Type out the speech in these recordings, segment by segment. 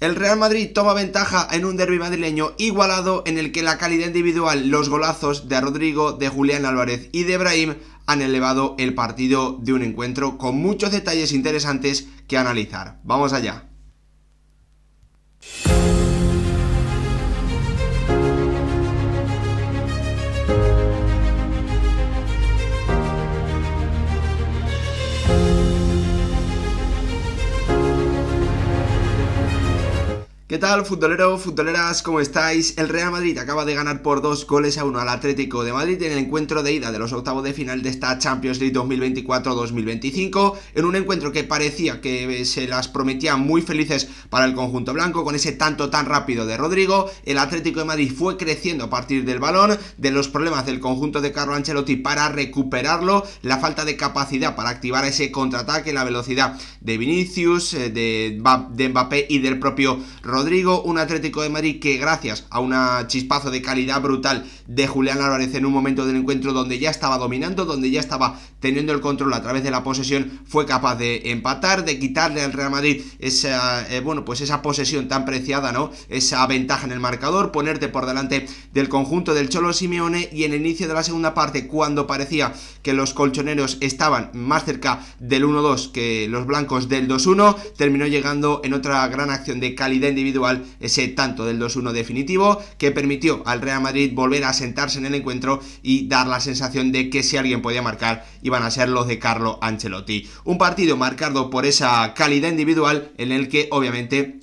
El Real Madrid toma ventaja en un derbi madrileño igualado en el que la calidad individual, los golazos de Rodrigo, de Julián Álvarez y de Brahim han elevado el partido de un encuentro con muchos detalles interesantes que analizar. Vamos allá. ¿Qué tal, futbolero, futboleras? ¿Cómo estáis? El Real Madrid acaba de ganar por 2-1 al Atlético de Madrid en el encuentro de ida de los octavos de final de esta Champions League 2024-2025, en un encuentro que parecía que se las prometía muy felices para el conjunto blanco, con ese tanto tan rápido de Rodrigo. El Atlético de Madrid fue creciendo a partir del balón, de los problemas del conjunto de Carlo Ancelotti para recuperarlo, la falta de capacidad para activar ese contraataque, la velocidad de Vinicius, de Mbappé y del propio Rodrigo. Un Atlético de Madrid que, gracias a un chispazo de calidad brutal de Julián Álvarez en un momento del encuentro donde ya estaba dominando, donde ya estaba teniendo el control a través de la posesión, fue capaz de empatar, de quitarle al Real Madrid esa posesión tan preciada, ¿no? Esa ventaja en el marcador, ponerte por delante del conjunto del Cholo Simeone. Y en el inicio de la segunda parte, cuando parecía que los colchoneros estaban más cerca del 1-2 que los blancos del 2-1, terminó llegando en otra gran acción de calidad individual ese tanto del 2-1 definitivo, que permitió al Real Madrid volver a sentarse en el encuentro y dar la sensación de que si alguien podía marcar iban a ser los de Carlo Ancelotti. Un partido marcado por esa calidad individual en el que obviamente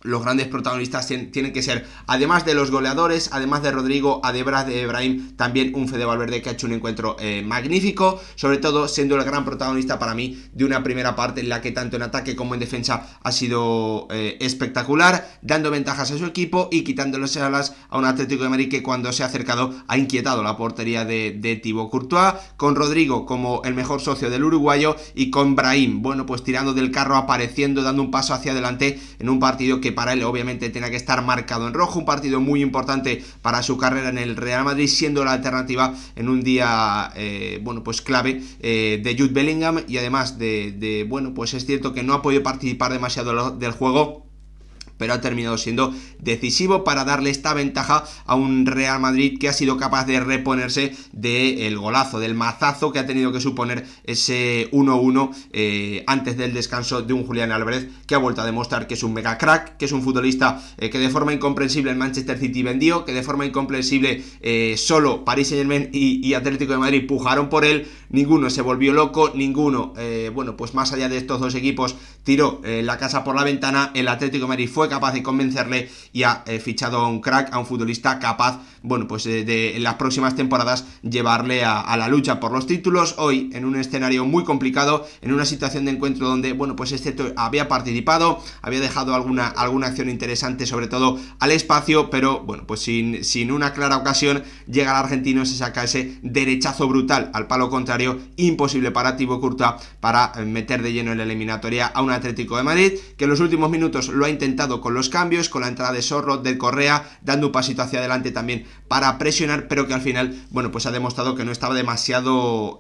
los grandes protagonistas tienen que ser, además de los goleadores, además de Rodrigo, además de Brahim, también un Fede Valverde que ha hecho un encuentro magnífico, sobre todo siendo el gran protagonista para mí de una primera parte en la que tanto en ataque como en defensa ha sido espectacular, dando ventajas a su equipo y quitándoles alas a un Atlético de Madrid que cuando se ha acercado ha inquietado la portería de Thibaut Courtois, con Rodrigo como el mejor socio del uruguayo y con Brahim, bueno, pues tirando del carro, apareciendo, dando un paso hacia adelante en un partido que para él obviamente tenía que estar marcado en rojo, un partido muy importante para su carrera en el Real Madrid, siendo la alternativa en un día clave de Jude Bellingham, y además pues es cierto que no ha podido participar demasiado del juego, pero ha terminado siendo decisivo para darle esta ventaja a un Real Madrid que ha sido capaz de reponerse del golazo, del mazazo que ha tenido que suponer ese 1-1 antes del descanso de un Julián Álvarez, que ha vuelto a demostrar que es un mega crack, que es un futbolista que de forma incomprensible el Manchester City vendió, que de forma incomprensible solo Paris Saint-Germain y Atlético de Madrid pujaron por él, ninguno se volvió loco, ninguno, pues más allá de estos dos equipos, tiró la casa por la ventana. El Atlético de Madrid fue capaz de convencerle y ha fichado a un crack, a un futbolista capaz, de en las próximas temporadas llevarle a la lucha por los títulos. Hoy en un escenario muy complicado, en una situación de encuentro donde, es cierto, había participado, había dejado alguna acción interesante, sobre todo al espacio, pero sin una clara ocasión, llega el argentino, se saca ese derechazo brutal al palo contrario, imposible para Thibaut Courtois para meter de lleno en la eliminatoria a un Atlético de Madrid que en los últimos minutos lo ha intentado con los cambios, con la entrada de Sorloth, del Correa, dando un pasito hacia adelante también para presionar, pero que al final, ha demostrado que no estaba demasiado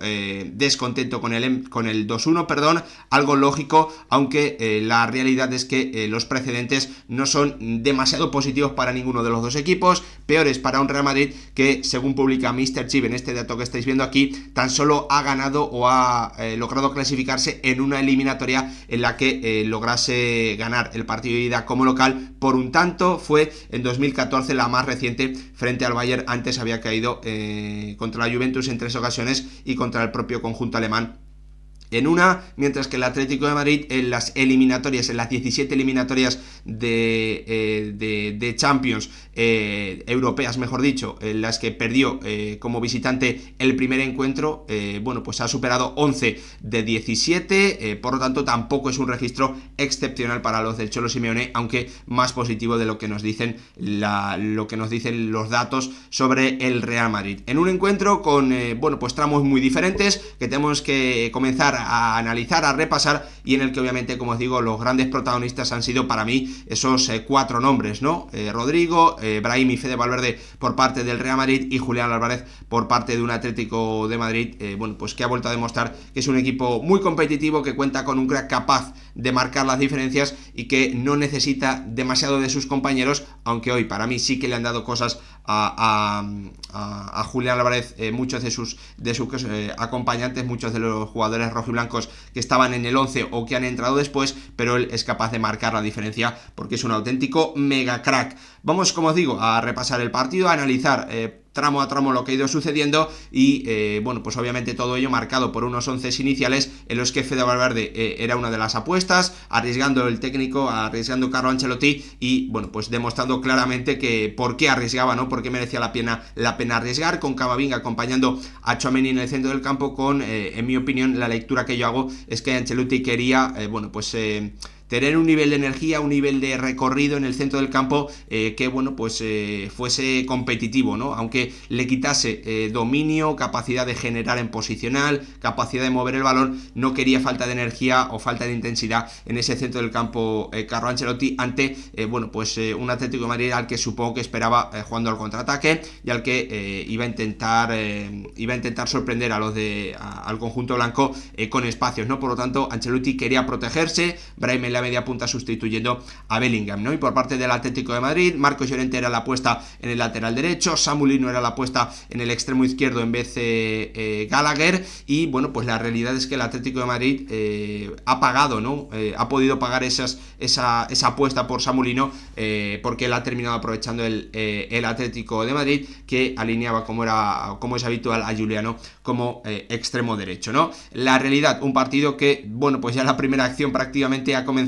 descontento con el 2-1, algo lógico, aunque la realidad es que los precedentes no son demasiado positivos para ninguno de los dos equipos, peores para un Real Madrid que, según publica Mr. Chip en este dato que estáis viendo aquí, tan solo ha ganado o ha logrado clasificarse en una eliminatoria en la que lograse ganar el partido de ida como local por un tanto. Fue en 2014 la más reciente frente al Bayern, antes había caído contra la Juventus en 3 ocasiones y contra el propio conjunto alemán en una, mientras que el Atlético de Madrid en las eliminatorias, en las 17 eliminatorias de Champions europeas, mejor dicho, en las que perdió como visitante el primer encuentro, ha superado 11 de 17, por lo tanto tampoco es un registro excepcional para los del Cholo Simeone, aunque más positivo de lo que nos dicen los datos sobre el Real Madrid. En un encuentro con tramos muy diferentes, que tenemos que comenzar a analizar, a repasar, y en el que obviamente, como os digo, los grandes protagonistas han sido para mí esos 4 nombres, ¿no? Rodrigo, Brahim y Fede Valverde por parte del Real Madrid y Julián Álvarez por parte de un Atlético de Madrid, bueno, pues que ha vuelto a demostrar que es un equipo muy competitivo, que cuenta con un crack capaz de marcar las diferencias y que no necesita demasiado de sus compañeros, aunque hoy para mí sí que le han dado cosas a Julián Álvarez, muchos de sus acompañantes, muchos de los jugadores rojiblancos que estaban en el 11 o que han entrado después, pero él es capaz de marcar la diferencia porque es un auténtico mega crack. Vamos, como os digo, a repasar el partido, a analizar tramo a tramo lo que ha ido sucediendo y bueno, pues obviamente todo ello marcado por unos 11 iniciales en los que Fede Valverde era una de las apuestas, arriesgando el técnico, arriesgando Carlo Ancelotti y bueno, pues demostrando claramente que por qué arriesgaba, ¿no? Por qué merecía la pena arriesgar, con Camavinga acompañando a Tchouaméni en el centro del campo, con, en mi opinión, la lectura que yo hago es que Ancelotti quería, bueno, pues tener un nivel de energía, un nivel de recorrido en el centro del campo que, bueno, pues fuese competitivo, ¿no? Aunque le quitase dominio, capacidad de generar en posicional, capacidad de mover el balón, no quería falta de energía o falta de intensidad en ese centro del campo Carlo Ancelotti ante, bueno, pues un Atlético de Madrid al que supongo que esperaba jugando al contraataque y al que iba a intentar sorprender a los al conjunto blanco con espacios, ¿no? Por lo tanto, Ancelotti quería protegerse, Brahim en la media punta sustituyendo a Bellingham, ¿no? Y por parte del Atlético de Madrid, Marcos Llorente era la apuesta en el lateral derecho, Samu Lino era la apuesta en el extremo izquierdo en vez de Gallagher, y bueno, pues la realidad es que el Atlético de Madrid ha pagado, ¿no? Ha podido pagar esa apuesta por Samu Lino porque él ha terminado aprovechando el Atlético de Madrid, que alineaba como es habitual a Juliano como extremo derecho, ¿no? La realidad, un partido que, bueno, pues ya la primera acción prácticamente ha comenzado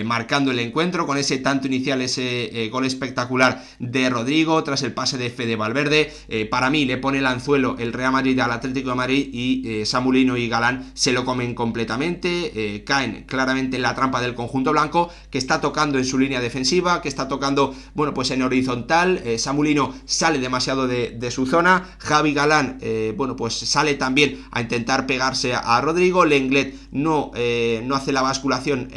marcando el encuentro con ese tanto inicial, ese gol espectacular de Rodrigo tras el pase de Fede Valverde. Para mí le pone el anzuelo el Real Madrid al Atlético de Madrid y Samu Lino y Galán se lo comen completamente, caen claramente en la trampa del conjunto blanco, que está tocando en su línea defensiva, que está tocando, bueno, pues en horizontal. Samu Lino sale demasiado de su zona, Javi Galán, bueno, pues sale también a intentar pegarse a Rodrigo, Lenglet no hace la basculación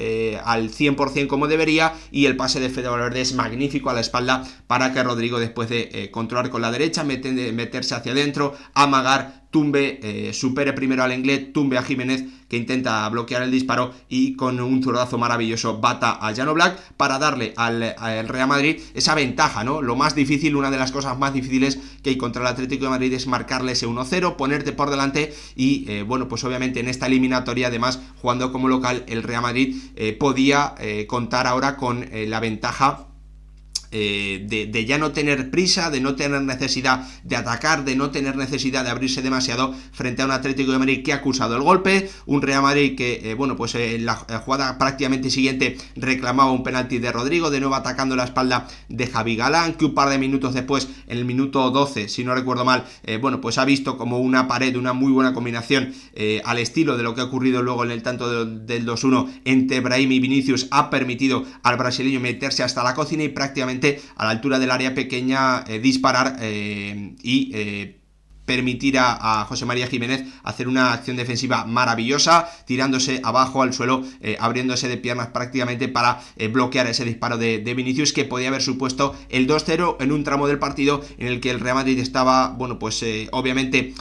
al 100% como debería, y el pase de Fede Valverde es magnífico a la espalda para que Rodrigo, después de controlar con la derecha, meterse hacia adentro, amagar, tumbe, supere primero al Lenglet, tumbe a Jiménez, que intenta bloquear el disparo, y con un zurdazo maravilloso bata a Jan Oblak para darle al Real Madrid esa ventaja, ¿no? Lo más difícil, una de las cosas más difíciles que hay contra el Atlético de Madrid es marcarle ese 1-0, ponerte por delante y, bueno, pues obviamente en esta eliminatoria, además jugando como local, el Real Madrid podía contar ahora con la ventaja de ya no tener prisa, de no tener necesidad de atacar, de no tener necesidad de abrirse demasiado frente a un Atlético de Madrid que ha acusado el golpe, un Real Madrid que, bueno, pues en la jugada prácticamente siguiente reclamaba un penalti de Rodrigo, de nuevo atacando la espalda de Javi Galán, que un par de minutos después, en el minuto 12, si no recuerdo mal, bueno, pues ha visto como una pared, una muy buena combinación al estilo de lo que ha ocurrido luego en el tanto del 2-1 entre Brahim y Vinicius, ha permitido al brasileño meterse hasta la cocina y prácticamente a la altura del área pequeña disparar y permitir a José María Jiménez hacer una acción defensiva maravillosa, tirándose abajo al suelo, abriéndose de piernas prácticamente para bloquear ese disparo de Vinicius, que podía haber supuesto el 2-0 en un tramo del partido en el que el Real Madrid estaba, bueno, pues obviamente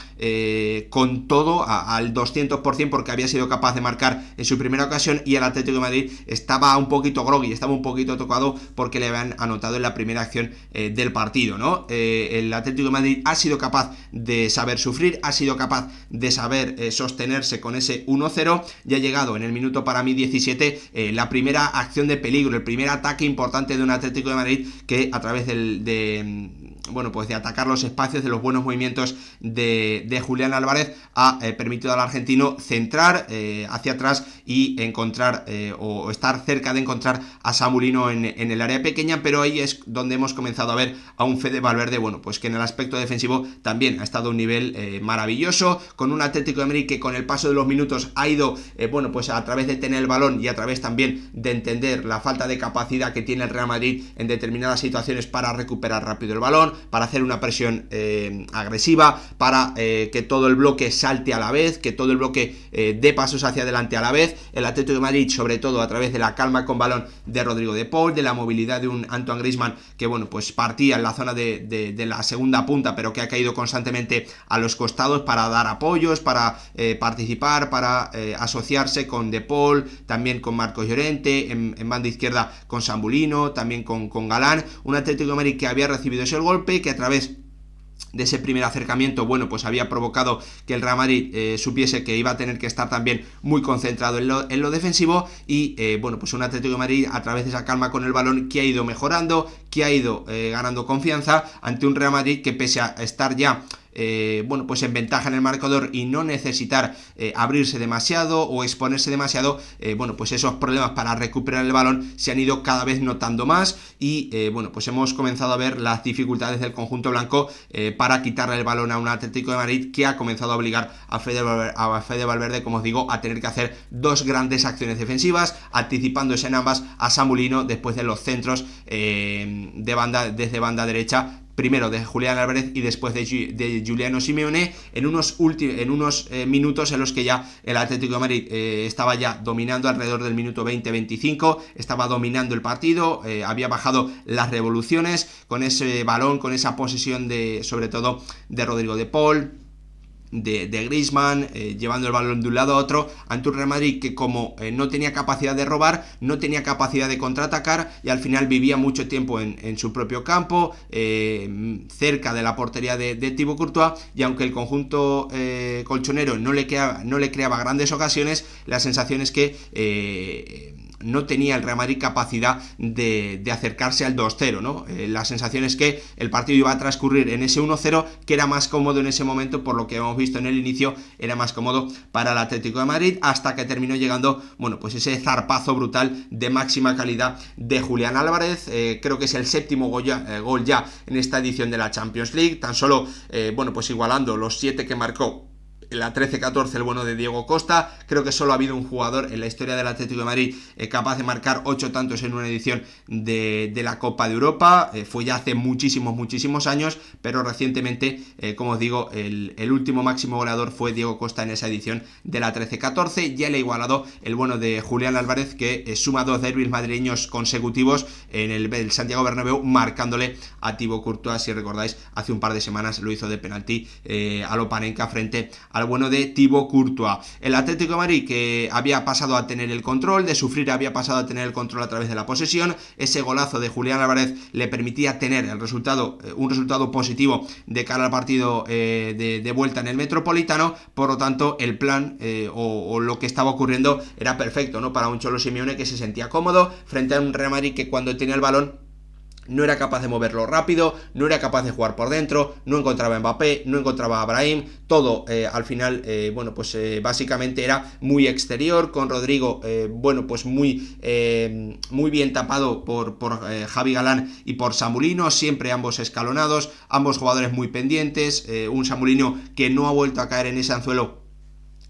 con todo al 200%, porque había sido capaz de marcar en su primera ocasión, y el Atlético de Madrid estaba un poquito groggy, estaba un poquito tocado porque le habían anotado en la primera acción del partido, ¿no? El Atlético de Madrid ha sido capaz de saber sufrir, ha sido capaz de saber sostenerse con ese 1-0, y ha llegado en el minuto, para mí, 17, la primera acción de peligro, el primer ataque importante de un Atlético de Madrid que, a través bueno, pues de atacar los espacios, de los buenos movimientos de Julián Álvarez, ha permitido al argentino centrar hacia atrás y encontrar o estar cerca de encontrar a Samu Lino en el área pequeña. Pero ahí es donde hemos comenzado a ver a un Fede Valverde, bueno, pues que en el aspecto defensivo también ha estado a un nivel maravilloso, con un Atlético de Madrid que con el paso de los minutos ha ido, bueno, pues a través de tener el balón y a través también de entender la falta de capacidad que tiene el Real Madrid en determinadas situaciones para recuperar rápido el balón, para hacer una presión agresiva, para que todo el bloque salte a la vez, que todo el bloque dé pasos hacia adelante a la vez. El Atlético de Madrid, sobre todo a través de la calma con balón de Rodrigo de Paul, de la movilidad de un Antoine Griezmann que, bueno, pues partía en la zona de la segunda punta, pero que ha caído constantemente a los costados para dar apoyos, para participar, para asociarse con De Paul, también con Marcos Llorente, en banda izquierda con Sambulino, también con Galán. Un Atlético de Madrid que había recibido ese golpe, que a través de ese primer acercamiento, bueno, pues había provocado que el Real Madrid supiese que iba a tener que estar también muy concentrado en lo defensivo y, bueno, pues un Atlético de Madrid a través de esa calma con el balón que ha ido mejorando, que ha ido ganando confianza ante un Real Madrid que, pese a estar ya bueno, pues en ventaja en el marcador y no necesitar abrirse demasiado o exponerse demasiado, bueno, pues esos problemas para recuperar el balón se han ido cada vez notando más y, bueno, pues hemos comenzado a ver las dificultades del conjunto blanco para quitarle el balón a un Atlético de Madrid que ha comenzado a obligar a Fede Valverde, como os digo, a tener que hacer dos grandes acciones defensivas, anticipándose en ambas a Sambulino después de los centros de banda, desde banda derecha, primero de Julián Álvarez y después de Giuliano Simeone, en unos minutos en los que ya el Atlético de Madrid estaba ya dominando alrededor del minuto 20-25, estaba dominando el partido, había bajado las revoluciones con ese balón, con esa posesión sobre todo de Rodrigo de Paul, de Griezmann, llevando el balón de un lado a otro, ante un Real Madrid que, como no tenía capacidad de robar, no tenía capacidad de contraatacar y al final vivía mucho tiempo en su propio campo, cerca de la portería de Thibaut Courtois, y aunque el conjunto colchonero no le creaba grandes ocasiones, la sensación es que no tenía el Real Madrid capacidad de acercarse al 2-0, ¿no? La sensación es que el partido iba a transcurrir en ese 1-0, que era más cómodo en ese momento, por lo que hemos visto en el inicio, era más cómodo para el Atlético de Madrid, hasta que terminó llegando, bueno, pues ese zarpazo brutal de máxima calidad de Julián Álvarez. Creo que es el séptimo gol ya en esta edición de la Champions League, tan solo, bueno, pues igualando los 7 que marcó en la 13-14 el bueno de Diego Costa. Creo que solo ha habido un jugador en la historia del Atlético de Madrid capaz de marcar 8 tantos en una edición de la Copa de Europa. Fue ya hace muchísimos años, pero recientemente, como os digo, el último máximo goleador fue Diego Costa en esa edición de la 13-14. Ya le ha igualado el bueno de Julián Álvarez, que suma 2 derbis madrileños consecutivos en el Santiago Bernabéu, marcándole a Thibaut Courtois. Si recordáis, hace un par de semanas lo hizo de penalti a lo Panenka frente al bueno de Thibaut Courtois. El Atlético de Madrid, que había pasado a tener el control, de sufrir había pasado a tener el control a través de la posesión. Ese golazo de Julián Álvarez le permitía tener un resultado positivo de cara al partido de vuelta en el Metropolitano. Por lo tanto, el plan o lo que estaba ocurriendo era perfecto, ¿no?, para un Cholo Simeone que se sentía cómodo frente a un Real Madrid que, cuando tenía el balón, no era capaz de moverlo rápido, no era capaz de jugar por dentro, no encontraba a Mbappé, no encontraba a Brahim, todo al final, bueno, pues básicamente era muy exterior, con Rodrigo, bueno, pues muy bien tapado por Javi Galán y por Sambulino, siempre ambos escalonados, ambos jugadores muy pendientes, un Sambulino que no ha vuelto a caer en ese anzuelo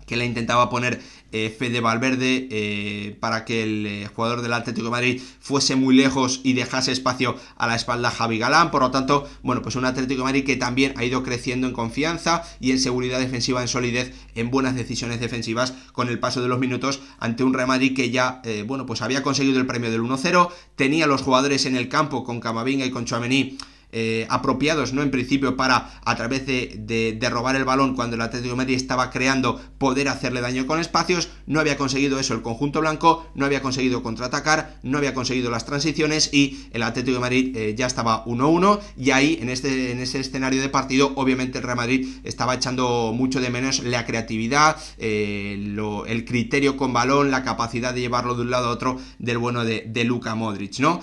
que le intentaba poner Fede Valverde para que el jugador del Atlético de Madrid fuese muy lejos y dejase espacio a la espalda a Javi Galán. Por lo tanto, bueno, pues un Atlético de Madrid que también ha ido creciendo en confianza y en seguridad defensiva, en solidez, en buenas decisiones defensivas con el paso de los minutos, ante un Real Madrid que ya, bueno, pues había conseguido el premio del 1-0, tenía los jugadores en el campo con Camavinga y con Tchouaméni apropiados, ¿no?, en principio, para, a través de robar el balón cuando el Atlético de Madrid estaba creando, poder hacerle daño con espacios. No había conseguido eso el conjunto blanco, no había conseguido contraatacar, no había conseguido las transiciones, y el Atlético de Madrid ya estaba 1-1, y ahí, en ese escenario de partido, obviamente el Real Madrid estaba echando mucho de menos la creatividad, el criterio con balón, la capacidad de llevarlo de un lado a otro del bueno de Luka Modric, ¿no?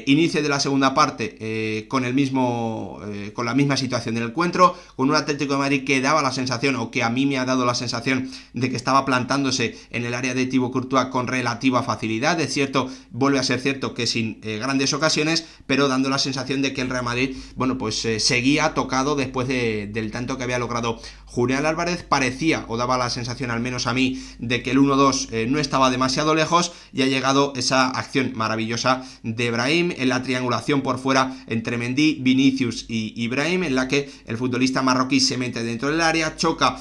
Inicio de la segunda parte con la misma situación del encuentro, con un Atlético de Madrid que daba la sensación, o que a mí me ha dado la sensación, de que estaba plantándose en el área de Thibaut Courtois con relativa facilidad. Es cierto, vuelve a ser cierto que sin grandes ocasiones, pero dando la sensación de que el Real Madrid, bueno, pues seguía tocado después del tanto que había logrado Julián Álvarez. Parecía, o daba la sensación, al menos a mí, de que el 1-2 no estaba demasiado lejos, y ha llegado esa acción maravillosa de Brahim en la triangulación por fuera entre Mendy, Vinicius y Brahim, en la que el futbolista marroquí se mete dentro del área, choca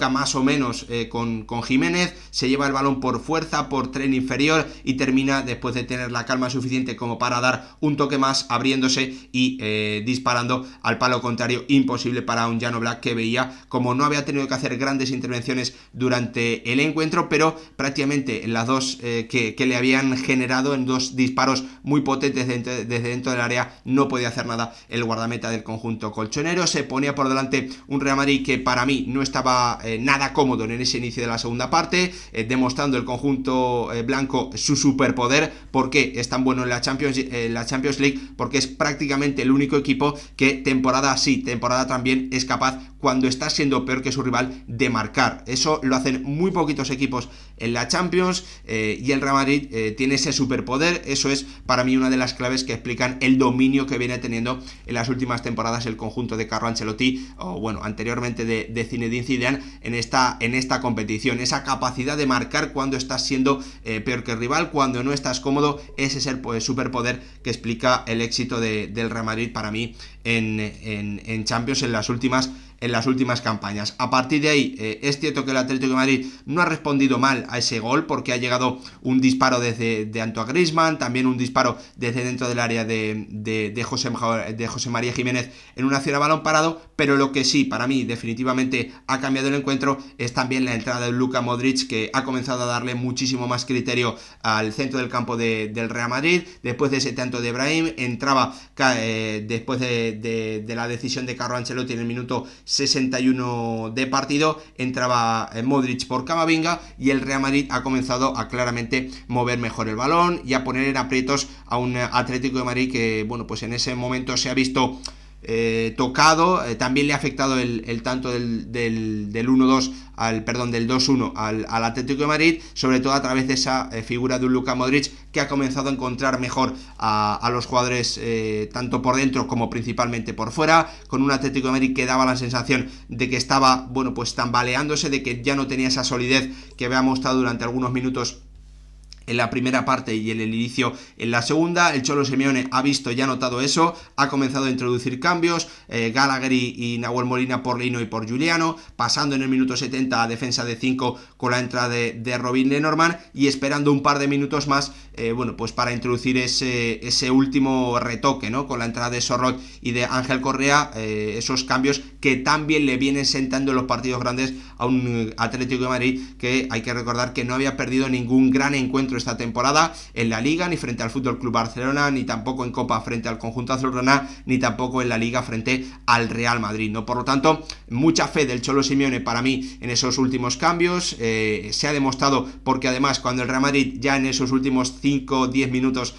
más o menos con Jiménez, se lleva el balón por fuerza, por tren inferior y termina, después de tener la calma suficiente como para dar un toque más, abriéndose y disparando al palo contrario. Imposible para un Jan Oblak, que veía como no había tenido que hacer grandes intervenciones durante el encuentro, pero prácticamente en las dos que le habían generado, en dos disparos muy potentes desde dentro del área, no podía hacer nada el guardameta del conjunto colchonero. Se ponía por delante un Real Madrid que para mí no estaba nada cómodo en ese inicio de la segunda parte, demostrando el conjunto blanco su superpoder. ¿Por qué es tan bueno en la Champions League? Porque es prácticamente el único equipo que temporada sí, temporada también es capaz, cuando está siendo peor que su rival, de marcar. Eso lo hacen muy poquitos equipos en la Champions, y el Real Madrid tiene ese superpoder. Eso es para mí una de las claves que explican el dominio que viene teniendo en las últimas temporadas el conjunto de Carlo Ancelotti, o bueno, anteriormente de Zinedine Zidane, en esta competición. Esa capacidad de marcar cuando estás siendo peor que el rival, cuando no estás cómodo. Ese es el superpoder que explica el éxito del Real Madrid para mí en Champions en las últimas campañas. A partir de ahí, es cierto que el Atlético de Madrid no ha respondido mal a ese gol, porque ha llegado un disparo de Antoine Griezmann, también un disparo desde dentro del área de José María Jiménez en una acción a balón parado. Pero lo que sí, para mí, definitivamente ha cambiado el encuentro es también la entrada de Luka Modric, que ha comenzado a darle muchísimo más criterio al centro del campo del Real Madrid. Después de ese tanto de Brahim, entraba después de la decisión de Carlo Ancelotti en el minuto 61 de partido, entraba Modric por Camavinga, y el Real Madrid ha comenzado a claramente mover mejor el balón y a poner en aprietos a un Atlético de Madrid que, bueno, pues en ese momento se ha visto tocado. También le ha afectado el tanto del 1-2 del 2-1 al Atlético de Madrid, sobre todo a través de esa figura de un Luka Modric, que ha comenzado a encontrar mejor a los jugadores, tanto por dentro como principalmente por fuera, con un Atlético de Madrid que daba la sensación de que estaba, bueno, pues tambaleándose, de que ya no tenía esa solidez que había mostrado durante algunos minutos en la primera parte y en el inicio en la segunda. El Cholo Simeone ha visto y ha notado eso, ha comenzado a introducir cambios, Gallagher y Nahuel Molina por Lino y por Giuliano, pasando en el minuto 70 a defensa de 5 con la entrada de Robin Lenormand, y esperando un par de minutos más, pues para introducir ese último retoque, ¿no? Con la entrada de Sorloth y de Ángel Correa, esos cambios que también le vienen sentando en los partidos grandes a un Atlético de Madrid que hay que recordar que no había perdido ningún gran encuentro esta temporada en la Liga, ni frente al Fútbol Club Barcelona, ni tampoco en Copa frente al conjunto azulgrana, ni tampoco en la Liga frente al Real Madrid, ¿no? Por lo tanto, mucha fe del Cholo Simeone para mí en esos últimos cambios. Se ha demostrado, porque además cuando el Real Madrid ya en esos últimos 5-10 minutos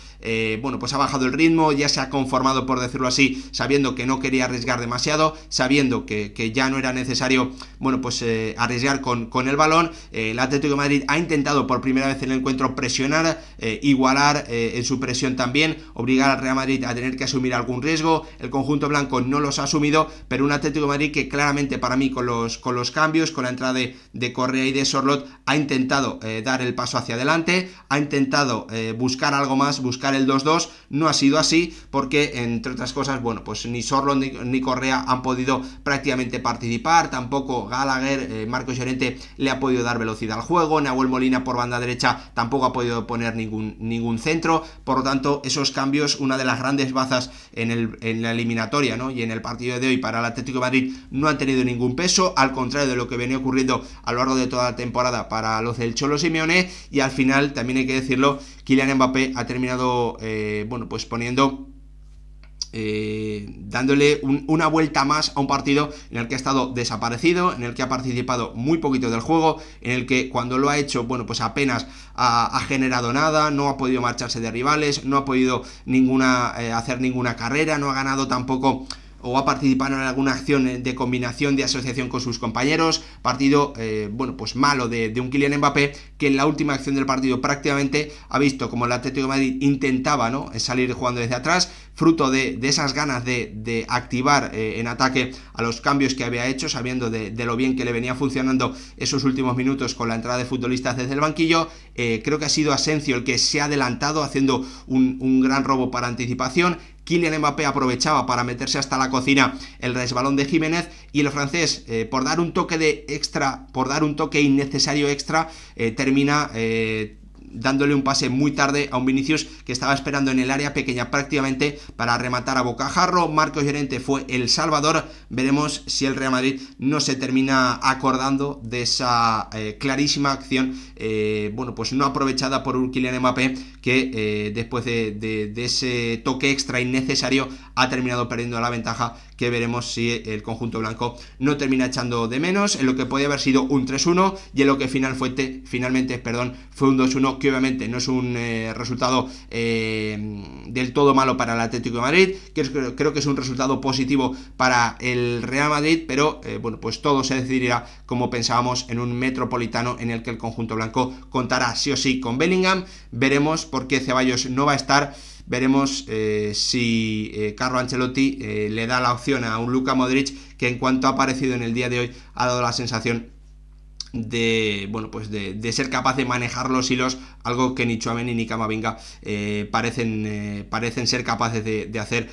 pues ha bajado el ritmo, ya se ha conformado, por decirlo así, sabiendo que no quería arriesgar demasiado, sabiendo que ya no era necesario, arriesgar con el balón. El Atlético de Madrid ha intentado por primera vez en el encuentro presionar, igualar en su presión también, obligar al Real Madrid a tener que asumir algún riesgo. El conjunto blanco no los ha asumido, pero un Atlético de Madrid que claramente para mí con los cambios, con la entrada de Correa y de Sorloth, ha intentado dar el paso hacia adelante, ha intentado buscar algo más, buscar el 2-2. No ha sido así, porque entre otras cosas, pues ni Sorloth ni Correa han podido prácticamente participar, tampoco Gallagher, Marcos Llorente le ha podido dar velocidad al juego, Nahuel Molina por banda derecha tampoco ha podido poner ningún centro. Por lo tanto, esos cambios, una de las grandes bazas en la eliminatoria, ¿no? Y en el partido de hoy para el Atlético de Madrid, no han tenido ningún peso, al contrario de lo que venía ocurriendo a lo largo de toda la temporada para los del Cholo Simeone. Y al final, también hay que decirlo, Kylian Mbappé ha terminado poniendo dándole una vuelta más a un partido en el que ha estado desaparecido, en el que ha participado muy poquito del juego, en el que cuando lo ha hecho, apenas ha generado nada, no ha podido marcharse de rivales, no ha podido hacer ninguna carrera, no ha ganado tampoco o ha participado en alguna acción de combinación, de asociación con sus compañeros. Partido malo de un Kylian Mbappé, que en la última acción del partido prácticamente ha visto como el Atlético de Madrid intentaba, ¿no?, salir jugando desde atrás, fruto de esas ganas de activar en ataque a los cambios que había hecho, sabiendo de lo bien que le venía funcionando esos últimos minutos con la entrada de futbolistas desde el banquillo. Creo que ha sido Asensio el que se ha adelantado haciendo un gran robo para anticipación. Kylian Mbappé aprovechaba para meterse hasta la cocina el resbalón de Jiménez, y el francés, por dar un toque innecesario extra, termina dándole un pase muy tarde a un Vinicius que estaba esperando en el área pequeña prácticamente para rematar a bocajarro. Marcos Llorente fue el salvador. Veremos si el Real Madrid no se termina acordando de esa clarísima acción, pues no aprovechada por un Kylian Mbappé que después de ese toque extra innecesario ha terminado perdiendo la ventaja, que veremos si el conjunto blanco no termina echando de menos en lo que podía haber sido un 3-1 y en lo que finalmente fue un 2-1, que obviamente no es un resultado del todo malo para el Atlético de Madrid, que creo que es un resultado positivo para el Real Madrid, pero pues todo se decidirá, como pensábamos, en un Metropolitano en el que el conjunto blanco contará sí o sí con Bellingham. Veremos por qué Ceballos no va a estar. Veremos si Carlo Ancelotti le da la opción a un Luka Modric, que en cuanto ha aparecido en el día de hoy ha dado la sensación de ser capaz de manejar los hilos, algo que ni Tchouaméni ni Camavinga parecen ser capaces de hacer.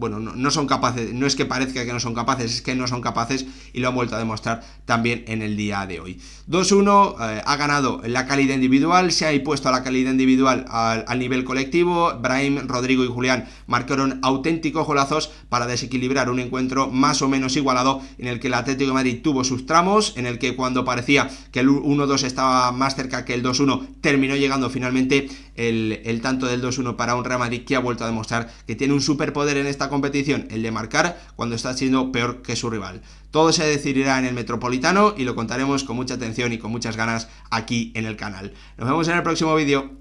No son capaces, no es que parezca que no son capaces, es que no son capaces, y lo han vuelto a demostrar también en el día de hoy. 2-1, ha ganado la calidad individual, se ha impuesto a la calidad individual al nivel colectivo. Brahim, Rodrigo y Julián marcaron auténticos golazos para desequilibrar un encuentro más o menos igualado, en el que el Atlético de Madrid tuvo sus tramos, en el que cuando parecía que el 1-2 estaba más cerca que el 2-1, terminó llegando finalmente el tanto del 2-1 para un Real Madrid que ha vuelto a demostrar que tiene un superpoder en esta competición, el de marcar cuando está siendo peor que su rival. Todo se decidirá en el Metropolitano y lo contaremos con mucha atención y con muchas ganas aquí en el canal. Nos vemos en el próximo vídeo.